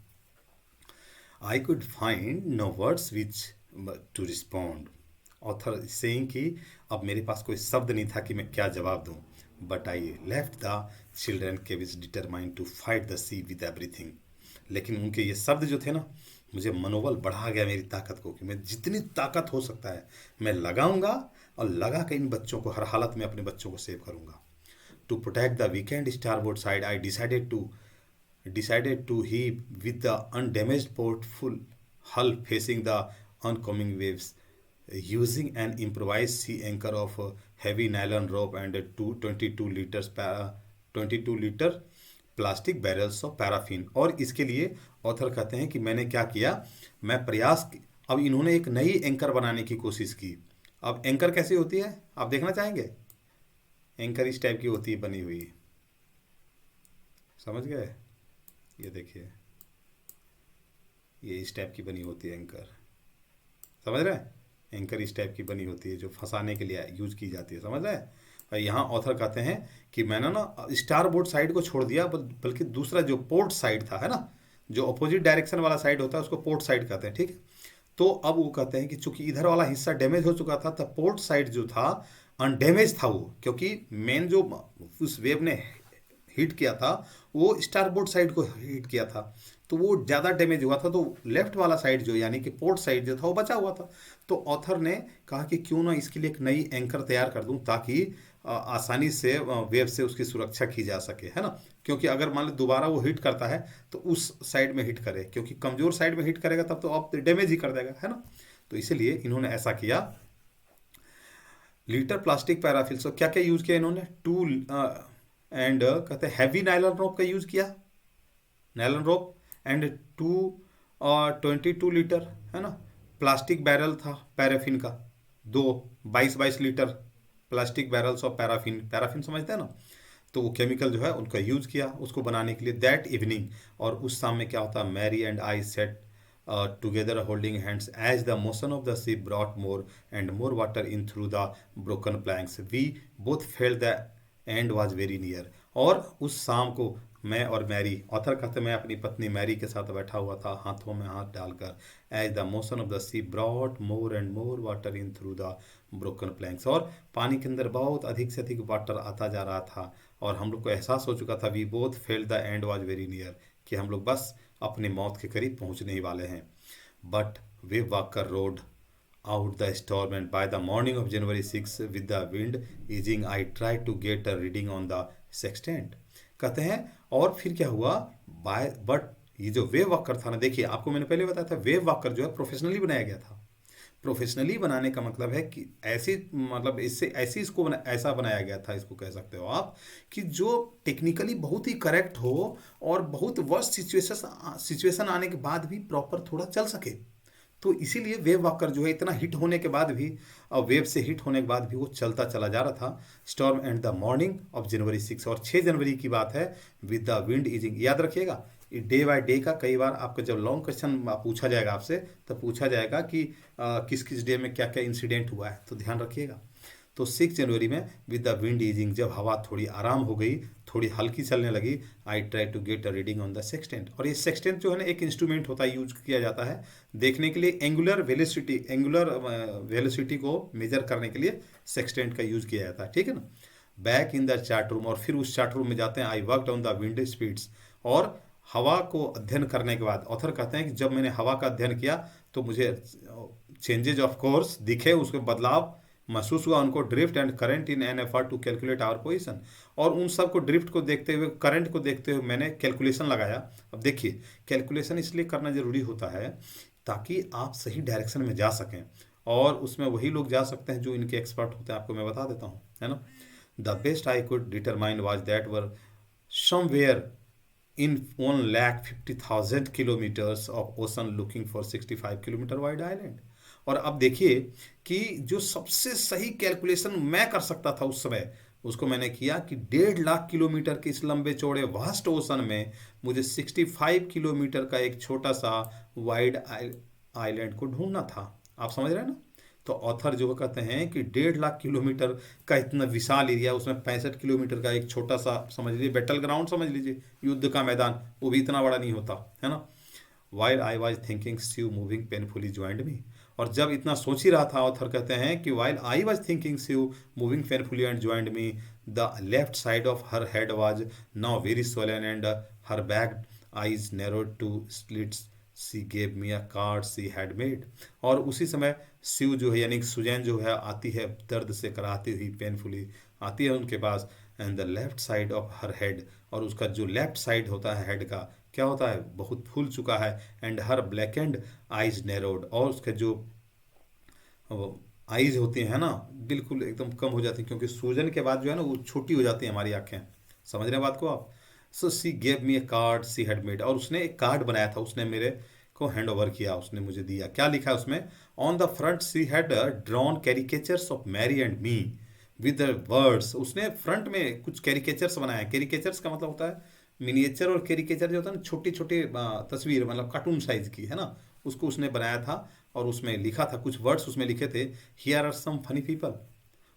I could find no words which to respond, author saying कि अब मेरे पास कोई शब्द नहीं था कि मैं क्या जवाब दूं। But I left the children के which determined to fight the sea with everything, लेकिन उनके ये शब्द जो थे ना, मुझे मनोबल बढ़ा गया मेरी ताकत को, कि मैं जितनी ताकत हो सकता है मैं लगाऊंगा, और लगा के इन बच्चों को हर हालत में अपने बच्चों को सेव करूंगा। To protect the weakened starboard side I decided to heave with the undamaged port full hull facing the oncoming waves, using an improvised sea anchor of heavy nylon rope and 22 liter plastic barrels of paraffin. और इसके लिए ऑथर कहते हैं कि मैंने क्या किया, मैं अब इन्होंने एक नई एंकर बनाने की कोशिश की। अब एंकर कैसी होती है आप देखना चाहेंगे? एंकर इस टाइप की होती है बनी हुई, समझ गए? ये देखिए, ये इस टाइप की बनी होती है एंकर, समझ रहे हैं? एंकर इस टाइप की बनी होती है जो फंसाने के लिए यूज की जाती है, समझ रहे हैं? और यहाँ ऑथर कहते हैं कि मैंने ना स्टार बोर्ड साइड को छोड़ दिया, बल्कि दूसरा जो पोर्ट साइड था, है ना, जो अपोजिट डायरेक्शन वाला साइड होता है उसको पोर्ट साइड कहते हैं, ठीक है। तो अब वो कहते हैं कि चूंकि इधर वाला हिस्सा डैमेज हो चुका था, तब पोर्ट साइड जो था अनडैमेज था वो, क्योंकि मेन जो उस वेव ने हिट किया था वो स्टारबोर्ड साइड को हिट किया था, तो वो ज़्यादा डैमेज हुआ था। तो लेफ्ट वाला साइड जो, यानी कि पोर्ट साइड जो था, वो बचा हुआ था। तो ऑथर ने कहा कि क्यों ना इसके लिए एक नई एंकर तैयार कर दूं, ताकि आसानी से वेव से उसकी सुरक्षा की जा सके, है ना। क्योंकि अगर मान लो दोबारा वो हिट करता है तो उस साइड में हिट करे, क्योंकि कमज़ोर साइड में हिट करेगा तब तो आप डैमेज ही कर देगा, है ना। तो इसीलिए इन्होंने ऐसा किया। लीटर प्लास्टिक पैराफिल, सो क्या क्या यूज़ किया इन्होंने? कहते हैं हैवी नायलॉन रोप का यूज़ किया, नायलॉन रोप, एंड 2 और 22 लीटर, है ना, प्लास्टिक बैरल था पैराफिन का, दो 22-22 litre plastic barrels of paraffin, paraffin समझते हैं ना, तो वो केमिकल जो है उनका यूज़ किया उसको बनाने के लिए दैट इवनिंग। और उस शाम में क्या होता है, Mary and I sat together holding hands as the motion of the ship brought more and more water in through the broken planks we both felt the end was very near. और उस शाम को मैं और मैरी, ऑथर कहते मैं अपनी पत्नी मैरी के साथ बैठा हुआ था हाथों में हाथ डालकर, as the motion of the sea brought more and more water in through the broken planks. और पानी के अंदर बहुत अधिक से अधिक वाटर आता जा रहा था और हम लोग को एहसास हो चुका था, we both felt the end was very near, कि हम लोग बस अपनी मौत के करीब पहुंचने ही वाले हैं। But way walker road out the storm and by the morning of January 6 with the wind easing I tried to get a reading on the sextant। कहते हैं और फिर क्या हुआ, बाय बट ये जो वेव वॉकर था ना, देखिए आपको मैंने पहले बताया था वेव वॉकर जो है प्रोफेशनली बनाया गया था। प्रोफेशनली बनाने का मतलब है कि ऐसी, मतलब इससे ऐसी इसको ऐसा बनाया गया था, इसको कह सकते हो आप, कि जो टेक्निकली बहुत ही करेक्ट हो और बहुत वर्स्ट सिचुएशन आने के बाद भी प्रॉपर थोड़ा चल सके। तो इसीलिए वेव वॉकर जो है इतना हिट होने के बाद भी, और वेव से हिट होने के बाद भी वो चलता चला जा रहा था। Storm and the morning of January 6, और 6 जनवरी की बात है, विद द विंड इजिंग। याद रखिएगा डे बाय डे का, कई बार आपका जब लॉन्ग क्वेश्चन पूछा जाएगा आपसे, तो पूछा जाएगा कि किस किस डे में क्या क्या इंसिडेंट हुआ है, तो ध्यान रखिएगा। तो 6 जनवरी में विद द विंड ईजिंग, जब हवा थोड़ी आराम हो गई, थोड़ी हल्की चलने लगी, I try to get a reading on the sextant. और ये सेक्सटेंट जो है ना एक इंस्ट्रूमेंट होता है, यूज किया जाता है देखने के लिए, एंगुलर वेलोसिटी को मेजर करने के लिए सेक्सटेंट का यूज किया जाता है, ठीक है ना। Back in the chart room, और फिर उस चार्ट रूम में जाते हैं, I worked on the wind speeds. और हवा को अध्ययन करने के बाद ऑथर कहते हैं कि जब मैंने हवा का अध्ययन किया तो मुझे चेंजेज ऑफ कोर्स दिखे, उसके बदलाव महसूस हुआ उनको, drift and current in an effort to calculate our position. और उन सब को, ड्रिफ्ट को देखते हुए, करंट को देखते हुए मैंने कैलकुलेशन लगाया। अब देखिए कैलकुलेशन इसलिए करना जरूरी होता है ताकि आप सही डायरेक्शन में जा सकें, और उसमें वही लोग जा सकते हैं जो इनके एक्सपर्ट होते हैं, आपको मैं बता देता हूँ, है ना। The best I could determine was that were somewhere in 1,50,000 kilometers of ocean looking for 65 kilometre wide island. और अब देखिए कि जो सबसे सही कैलकुलेशन मैं कर सकता था उस समय, उसको मैंने किया कि 1.5 लाख किलोमीटर के इस लंबे चौड़े वास्ट ओशन में मुझे 65 किलोमीटर का एक छोटा सा वाइड आइलैंड को ढूंढना था। आप समझ रहे हैं ना। तो ऑथर जो कहते हैं कि 1.5 लाख किलोमीटर का इतना विशाल एरिया, उसमें 65 किलोमीटर का एक छोटा सा, समझ लीजिए बैटल ग्राउंड, समझ लीजिए युद्ध का मैदान, वो भी इतना बड़ा नहीं होता, है ना। While I was thinking Sue moving painfully joined me. और जब इतना सोच ही रहा था, ऑथर कहते हैं कि while I was thinking Sue moving painfully and joined me, the left side of her head was now very swollen and her black eyes narrowed to slits, she gave me a card she had made. और उसी समय शिव जो है यानी सुजैन जो है आती है दर्द से कराती हुई, पेनफुली आती है उनके पास, and the left side of her head, और उसका जो लेफ्ट साइड होता है हेड का क्या होता है, बहुत फूल चुका है, and her black and eyes narrowed, और उसके जो आइज होती हैं ना बिल्कुल एकदम कम हो जाती है, क्योंकि सूजन के बाद जो है ना वो छोटी हो जाती है हमारी आंखें। समझ रहे हैं बात को आप। So she gave me a card she had made, और उसने एक कार्ड बनाया था, उसने मेरे को हैंड ओवर किया, उसने मुझे दिया। क्या लिखा है उसमें, on the front she had drawn caricatures of Mary and me with words. उसने फ्रंट में कुछ कैरिकेचर्स बनाए। कैरिकेचर्स का मतलब होता है मिनिएचर, और कैरिकेचर जो होता है ना छोटी छोटी तस्वीर, मतलब कार्टून साइज की, है ना, उसको उसने बनाया था। और उसमें लिखा था कुछ वर्ड्स, उसमें लिखे थे, here are some funny people.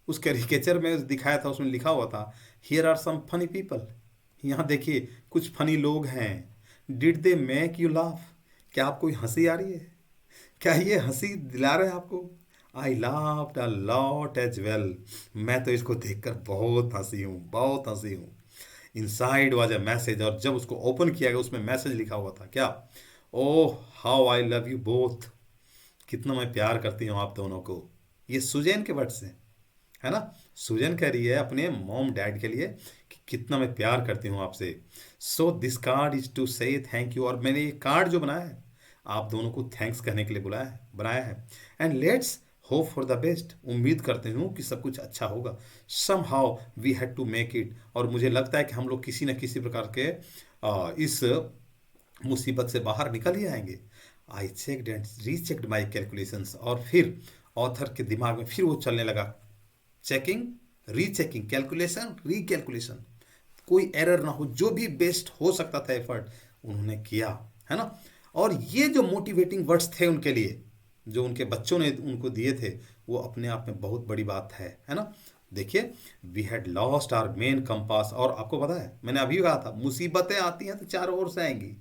उस कैरिकेचर में दिखाया था, उसमें लिखा हुआ था here are some funny people, यहाँ देखिए कुछ फनी लोग हैं। Did they make you laugh, क्या आपको हंसी आ रही है, क्या ये हंसी दिला रहे हैं आपको। I laughed a lot as well, मैं तो इसको देखकर बहुत हंसी हूँ, बहुत हंसी हूँ। इनसाइड वाज अ मैसेज, और जब उसको ओपन किया गया उसमें मैसेज लिखा हुआ था, क्या, oh how I love you both, कितना मैं प्यार करती हूँ आप दोनों को। ये सुजैन के वर्ड्स हैं, है ना। सुजन कह रही है अपने मॉम डैड के लिए कि कितना मैं प्यार करती हूँ आपसे। So this card is to say thank you, और मैंने ये कार्ड जो बनाया है आप दोनों को थैंक्स करने के लिए बनाया है। And let's hope for the best, उम्मीद करते हूँ कि सब कुछ अच्छा होगा। Somehow we had to make it, और मुझे लगता है कि हम लोग किसी न किसी प्रकार के इस मुसीबत से बाहर निकल ही आएंगे। I checked and rechecked my calculations, और फिर ऑथर के दिमाग में फिर वो चलने लगा, चेकिंग, रीचेकिंग, कैलकुलेशन, रिकैलकुलेशन, कोई एरर ना हो, जो भी बेस्ट हो सकता था एफर्ट उन्होंने किया, है ना। और ये जो मोटिवेटिंग वर्ड्स थे उनके लिए, जो उनके बच्चों ने उनको दिए थे, वो अपने आप में बहुत बड़ी बात है ना। देखिए, we had lost our main compass, और आपको पता है मैंने अभी कहा था मुसीबतें आती हैं तो चारों ओर से आएंगी।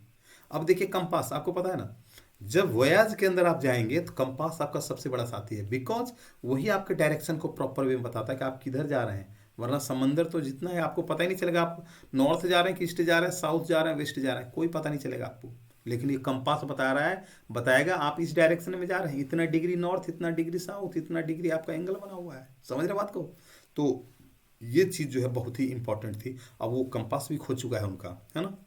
अब देखिए कंपास, आपको पता है ना, जब वोयाज के अंदर आप जाएंगे तो कंपास आपका सबसे बड़ा साथी है, बिकॉज वही आपके डायरेक्शन को प्रॉपर वे में बताता है कि आप किधर जा रहे हैं। वरना समंदर तो जितना है आपको पता ही नहीं चलेगा, आप नॉर्थ जा रहे हैं कि ईस्ट जा रहे हैं, साउथ जा रहे हैं, वेस्ट जा रहे हैं, कोई पता नहीं चलेगा आपको। लेकिन ये कंपास बता रहा है, बताएगा आप इस डायरेक्शन में जा रहे हैं, इतना डिग्री नॉर्थ, इतना डिग्री साउथ, इतना डिग्री आपका एंगल बना हुआ है। समझ रहे बात को? तो ये चीज़ जो है बहुत ही इंपॉर्टेंट थी। अब वो कंपास भी खो चुका है उनका, है ना,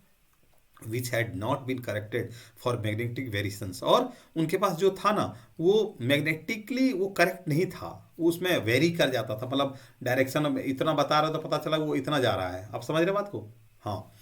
which had not been corrected for magnetic variations, और उनके पास जो था ना वो मैग्नेटिकली वो करेक्ट नहीं था, वो उसमें वेरी कर जाता था, मतलब डायरेक्शन इतना बता रहा था, पता चला वो इतना जा रहा है। आप समझ रहे बात को? हाँ।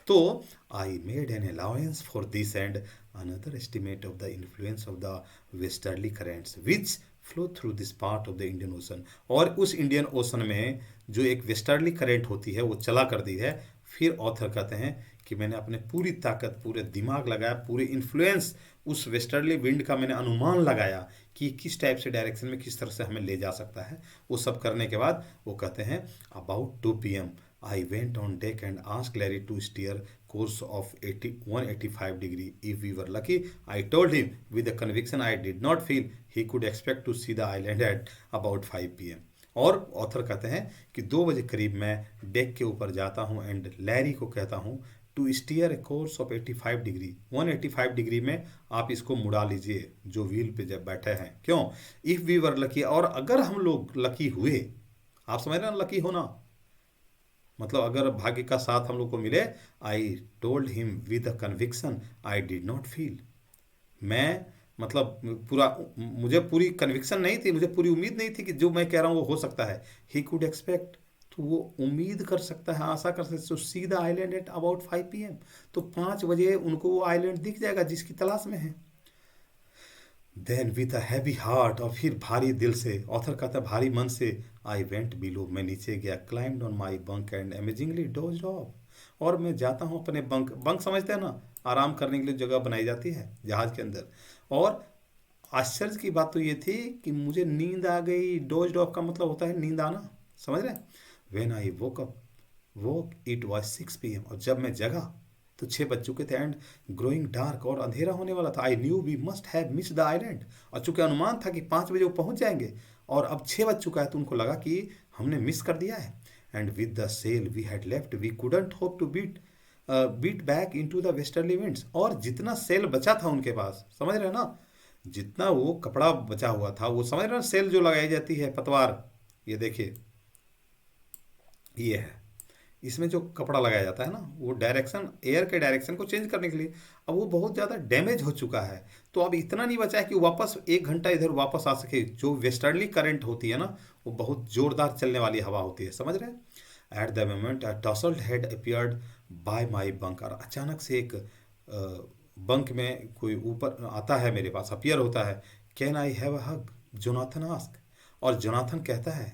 तो I made an allowance for this and another estimate of the influence of the westerly currents which flow through this part of the Indian ocean, और उस इंडियन ओशन में जो एक वेस्टर्ली करेंट होती है वो चला करती है। फिर ऑथर कहते हैं कि मैंने अपने पूरी ताकत, पूरे दिमाग लगाया, पूरे इन्फ्लुएंस उस वेस्टर्ली विंड का मैंने अनुमान लगाया कि किस टाइप से डायरेक्शन में किस तरह से हमें ले जा सकता है। वो सब करने के बाद वो कहते हैं about 2 PM I went on deck and asked Larry to steer course of 185 degree. If we were lucky, I told him with a conviction I did not feel he could expect to see the island at about 5 PM. और ऑथर कहते हैं कि 2 बजे करीब मैं डेक के ऊपर जाता हूँ एंड लैरी को कहता हूँ to steer a course of 85 degree, 185 degree में आप इसको मुड़ा लीजिए जो व्हील पे जब बैठे हैं। क्यों? इफ़ वी वर लकी, और अगर हम लोग लकी हुए, आप समझ रहे हैं लकी होना मतलब अगर भाग्य का साथ हम लोग को मिले। I told him with a conviction I did not feel, मैं मतलब पूरा, मुझे पूरी कन्विक्शन नहीं थी, मुझे पूरी उम्मीद नहीं थी कि जो मैं कह रहा हूँ वो हो सकता है। ही कुड एक्सपेक्ट, तो वो उम्मीद कर सकता है, आशा कर सकता है to see the island at about 5 PM, तो 5 बजे उनको वो आइलैंड दिख जाएगा जिसकी तलाश में है। Then with a heavy heart, और फिर भारी दिल से, ऑथर कहता है भारी मन से, आई वेंट बिलो, मैं नीचे गया, climbed on my bunk and amazingly dozed of, और मैं जाता हूँ अपने बंक, बंक समझते हैं ना, आराम करने के लिए जगह बनाई जाती है जहाज के अंदर। और आश्चर्य की बात तो ये थी कि मुझे नींद आ गई, डोज्ड ऑफ का मतलब होता है नींद आना, समझ रहे हैं। When I woke up, woke it was 6 PM, और जब मैं जगा तो 6 बज चुके थे एंड ग्रोइंग डार्क, और अंधेरा होने वाला था। I knew we must have miss the island, और चूंकि अनुमान था कि 5 बजे वो पहुंच जाएंगे और अब 6 बज चुका है, तो उनको लगा कि हमने मिस कर दिया है। And with the sail we had left we couldn't hope to beat back in to the westerly winds, और जितना सेल बचा था उनके पास, समझ रहे हैं ना, जितना वो कपड़ा बचा हुआ था, वो समझ रहे हैं, सेल जो लगाई जाती है पतवार, ये देखिए ये है, इसमें जो कपड़ा लगाया जाता है ना, वो डायरेक्शन, एयर के डायरेक्शन को चेंज करने के लिए। अब वो बहुत ज़्यादा डैमेज हो चुका है, तो अब इतना नहीं बचा है कि वापस 1 घंटा इधर वापस आ सके। जो वेस्टर्ली करंट होती है ना, वो बहुत जोरदार चलने वाली हवा होती है, समझ रहे हैं। At the moment a tousled head appeared by my bunk, और अचानक से एक बंक में कोई ऊपर आता है, मेरे पास अपीयर होता है। Can I have a hug, Jonathan ask, और जोनाथन कहता है,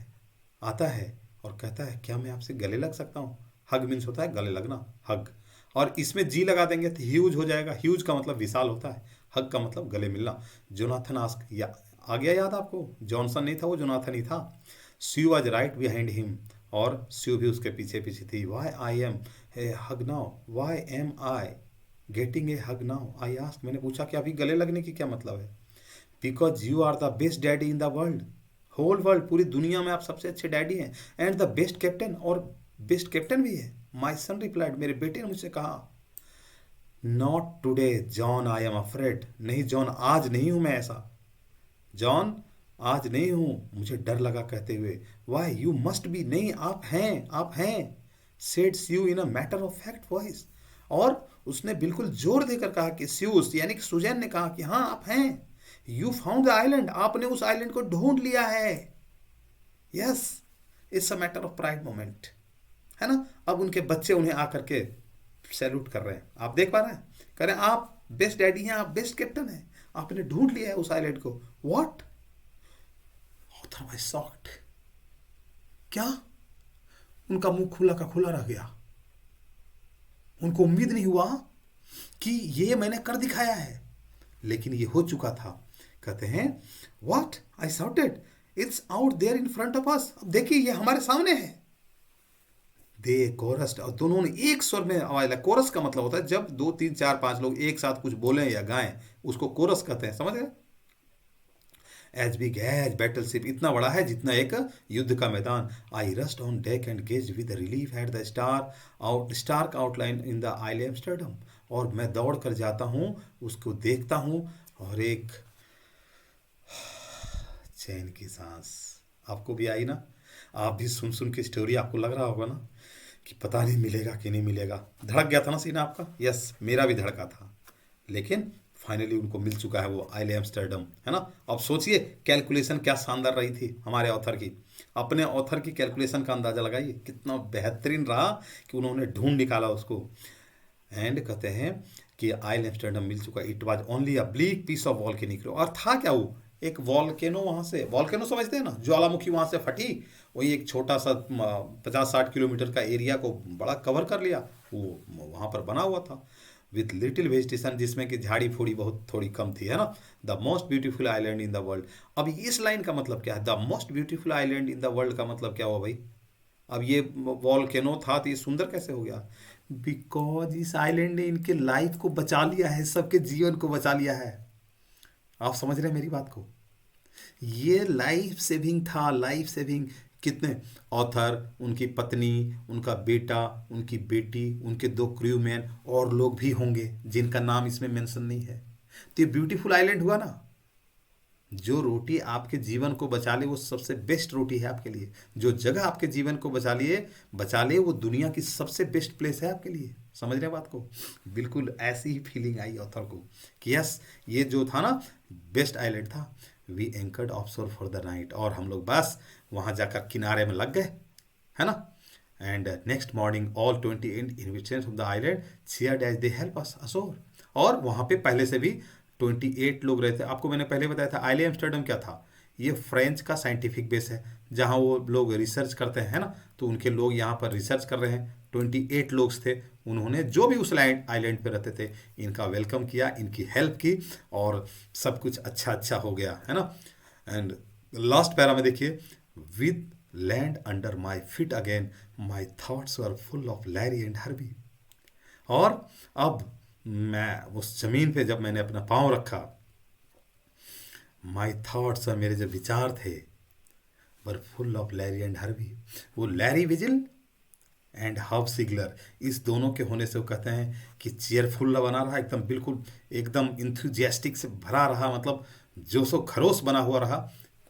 आता है और कहता है क्या मैं आपसे गले लग सकता हूँ। हग मीन्स होता है गले लगना, हग, और इसमें जी लगा देंगे तो ह्यूज हो जाएगा, ह्यूज का मतलब विशाल होता है, हग का मतलब गले मिलना। जोनाथन आस्क, या आ गया याद आपको, जॉनसन नहीं था वो, जोनाथन ही था। Sue was right behind him, और स्यू भी उसके पीछे पीछे थी। Why I am a hug now, why am I getting a hug now, I ask, मैंने पूछा कि अभी गले लगने की क्या मतलब है। Because you are the best daddy in the world, whole world, पूरी दुनिया में आप सबसे अच्छे डैडी हैं, एंड द बेस्ट कैप्टन, और बेस्ट कैप्टन भी है। माई सन रिप्लाइड, मेरे बेटे ने मुझसे कहा। Not today John I am afraid, नहीं जॉन आज नहीं हूं मैं ऐसा, जॉन आज नहीं हूं, मुझे डर लगा कहते हुए। वाई यू मस्ट बी, नहीं आप हैं, आप हैं, said Sue in a matter of fact voice, और उसने बिल्कुल जोर देकर कहा कि स्यूस यानी कि सुजैन ने कहा कि हाँ आप हैं। यू फाउंड द आइलैंड, आपने उस आइलैंड को ढूंढ लिया है। Yes, it's a matter of pride moment, है ना। अब उनके बच्चे उन्हें आकर के सैल्यूट कर रहे हैं, आप देख पा रहे हैं, कह रहे हैं आप बेस्ट डैडी हैं, आप बेस्ट कैप्टन हैं, आपने ढूंढ लिया है उस आइलैंड को। व्हाट? Author was shocked. क्या? उनका मुंह खुला का खुला रह गया। उनको उम्मीद नहीं हुआ कि ये मैंने कर दिखाया है, लेकिन ये हो चुका था। कहते हैं what I shouted, it's out there in front of us. अब देखिए ये हमारे सामने है। दे कोरस्ड, और दोनों ने एक स्वर में आवाज लगाई। कोरस का मतलब होता है जब 2 3 4 5 लोग एक साथ कुछ बोलें या गाएं, उसको कोरस कहते हैं। समझ गए? एज बिग एज बैटलशिप, इतना बड़ा है जितना एक युद्ध का मैदान। I rushed on deck and gazed with relief at the stark outline in the isle Amsterdam. और मैं दौड़ कर जाता हूँ, उसको देखता हूँ, और एक चैन की सांस। आपको भी आई ना? आप भी सुन सुन के स्टोरी आपको लग रहा होगा ना कि पता नहीं मिलेगा कि नहीं मिलेगा। धड़क गया था ना सीना आपका? यस, मेरा भी धड़का था। लेकिन फाइनली उनको मिल चुका है वो आइल एम्स्टर्डम, है ना। अब सोचिए कैलकुलेशन क्या शानदार रही थी हमारे ऑथर की। अपने ऑथर की कैलकुलेशन का अंदाजा लगाइए कितना बेहतरीन रहा कि उन्होंने ढूंढ निकाला उसको। एंड कहते हैं कि आइल एम्स्टर्डम मिल चुका। It was only a bleak piece of volcanic rock. और था क्या वो? एक वॉल्केनो, वहां से वॉल्केनो समझते हैं ना, ज्वालामुखी वहां से फटी। वही एक छोटा सा 50 60 किलोमीटर का एरिया को बड़ा कवर कर लिया। वो वहां पर बना हुआ था विथ लिटिल वेजिटेशन, जिसमें कि झाड़ी फूड़ी बहुत थोड़ी कम थी, है ना। The most beautiful island in the world. अब इस लाइन का मतलब क्या है? The most beautiful island in the world का मतलब क्या हुआ भाई? अब ये वॉल्केनो था तो ये सुंदर कैसे हो गया? बिकॉज इस आइलैंड ने इनके लाइफ को बचा लिया है, सबके जीवन को बचा लिया है। आप समझ रहे हैं मेरी बात को? ये लाइफ सेविंग था, लाइफ सेविंग। कितने ऑथर, उनकी पत्नी, उनका बेटा, उनकी बेटी, उनके 2 क्रू मैन और लोग भी होंगे जिनका नाम इसमें मेंशन नहीं है। तो ये ब्यूटीफुल आइलैंड हुआ ना। जो रोटी आपके जीवन को बचा ले वो सबसे बेस्ट रोटी है आपके लिए। जो जगह आपके जीवन को बचा ले वो दुनिया की सबसे बेस्ट प्लेस है आपके लिए। समझ रहे हैं बात को? बिल्कुल ऐसी ही फीलिंग आई ऑथर को कि यस, ये जो था ना बेस्ट आइलैंड था। We anchored offshore for the night, और हम लोग बस वहां जाकर किनारे में लग गए, है ना। And next morning all 28 inhabitants of the island cheered as they help us ashore। और वहां पे पहले से भी 28 लोग रहते। आपको मैंने पहले बताया था आइले एम्स्टर्डम क्या था। ये फ्रेंच का साइंटिफिक बेस है जहाँ वो लोग रिसर्च करते हैं ना। तो उनके लोग यहाँ पर रिसर्च कर रहे हैं। 28 लोग थे। उन्होंने जो भी उस आइलैंड पे रहते थे इनका वेलकम किया, इनकी हेल्प की, और सब कुछ अच्छा अच्छा हो गया, है ना। एंड लास्ट पैरा में देखिए, with land under my feet again my thoughts were full of Larry and Herbie. और अब मैं उस जमीन पे जब मैंने अपना पांव रखा, माई थॉट्स, और मेरे जो विचार थे, were full of Larry and Herbie. वो Larry Vigil and Hub Sigler, इस दोनों के होने से वो कहते हैं कि चेयरफुल बना रहा, एकदम बिल्कुल एकदम इंथुजियास्टिक से भरा रहा, मतलब जोशो खरोश बना हुआ रहा।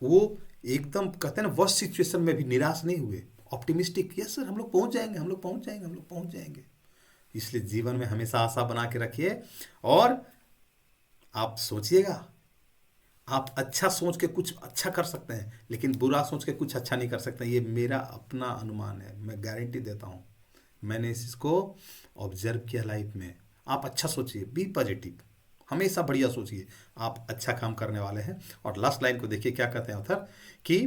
वो एकदम कहते हैं ना वर्स्ट सिचुएशन में भी निराश नहीं हुए, ऑप्टिमिस्टिक। यस सर, हम लोग पहुंच जाएंगे, हम लोग पहुंच जाएंगे, हम लोग पहुंच जाएंगे। इसलिए जीवन में हमेशा आशा बना के रखिए। और आप सोचिएगा, आप अच्छा सोच के कुछ अच्छा कर सकते हैं, लेकिन बुरा सोच के कुछ अच्छा नहीं कर सकते। ये मेरा अपना अनुमान है, मैं गारंटी देता हूँ। मैंने इसको ऑब्जर्व किया लाइफ में। आप अच्छा सोचिए, बी पॉजिटिव, हमेशा बढ़िया सोचिए, आप अच्छा काम करने वाले हैं। और लास्ट लाइन को देखिए क्या कहते हैं ऑथर कि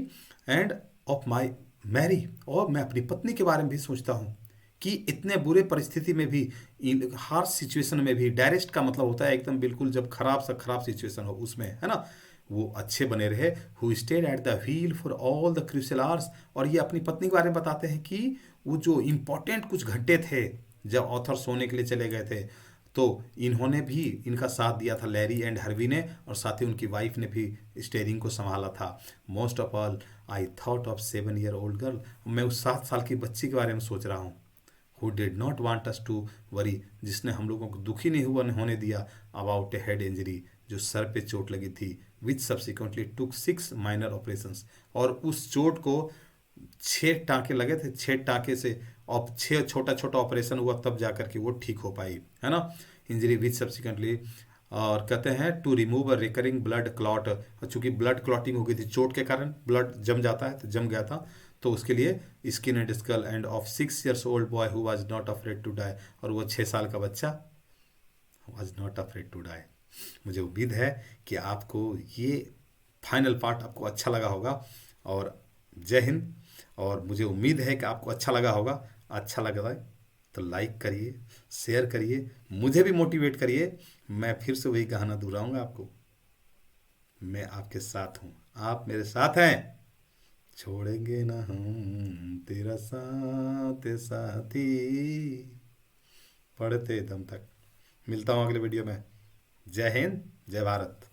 एंड ऑफ माई मैरी, और मैं अपनी पत्नी के बारे में भी सोचता हूँ कि इतने बुरे परिस्थिति में भी, इन हार्श सिचुएशन में भी, डायरेक्ट का मतलब होता है एकदम बिल्कुल जब खराब से खराब सिचुएशन हो उसमें, है ना, वो अच्छे बने रहे। Who stayed at the wheel for all the crucial hours. और ये अपनी पत्नी के बारे में बताते हैं कि वो जो इम्पोर्टेंट कुछ घंटे थे जब ऑथर सोने के लिए चले गए थे, तो इन्होंने भी इनका साथ दिया था, लैरी एंड हर्वी ने, और साथ ही उनकी वाइफ ने भी स्टेयरिंग को संभाला था। Most of all I thought of 7 year old girl. मैं उस 7 साल की बच्ची के बारे में सोच रहा हूँ। Who did not want us to worry, जिसने हम लोगों को दुखी नहीं होने दिया अबाउट ए हेड इंजरी, जो सर पे चोट लगी थी, which subsequently took 6 minor operations. और उस चोट को 6 टाँके लगे थे, 6 टाँके से और 6 छोटा छोटा ऑपरेशन हुआ तब जाकर के वो ठीक हो पाई, है ना। इंजरी विच सब्सिक्वेंटली, और कहते हैं to remove a recurring blood clot. चूंकि ब्लड क्लॉटिंग हो गई थी चोट के कारण, ब्लड जम जाता है तो जम गया था, तो उसके लिए skin and skull and of 6 years old boy who was not afraid to die. और वो 6 साल का बच्चा was not afraid to die. मुझे उम्मीद है कि आपको ये फाइनल पार्ट आपको अच्छा लगा होगा। और जय हिंद। और मुझे उम्मीद है कि आपको अच्छा लगा होगा। अच्छा लगा है तो लाइक करिए, शेयर करिए, मुझे भी मोटिवेट करिए। मैं फिर से वही गाना दोहराऊंगा आपको, मैं आपके साथ हूँ, आप मेरे साथ हैं, छोड़ेंगे ना हम तेरा साथ साथी, पढ़ते दम तक। मिलता हूँ अगले वीडियो में। जय हिंद, जय भारत।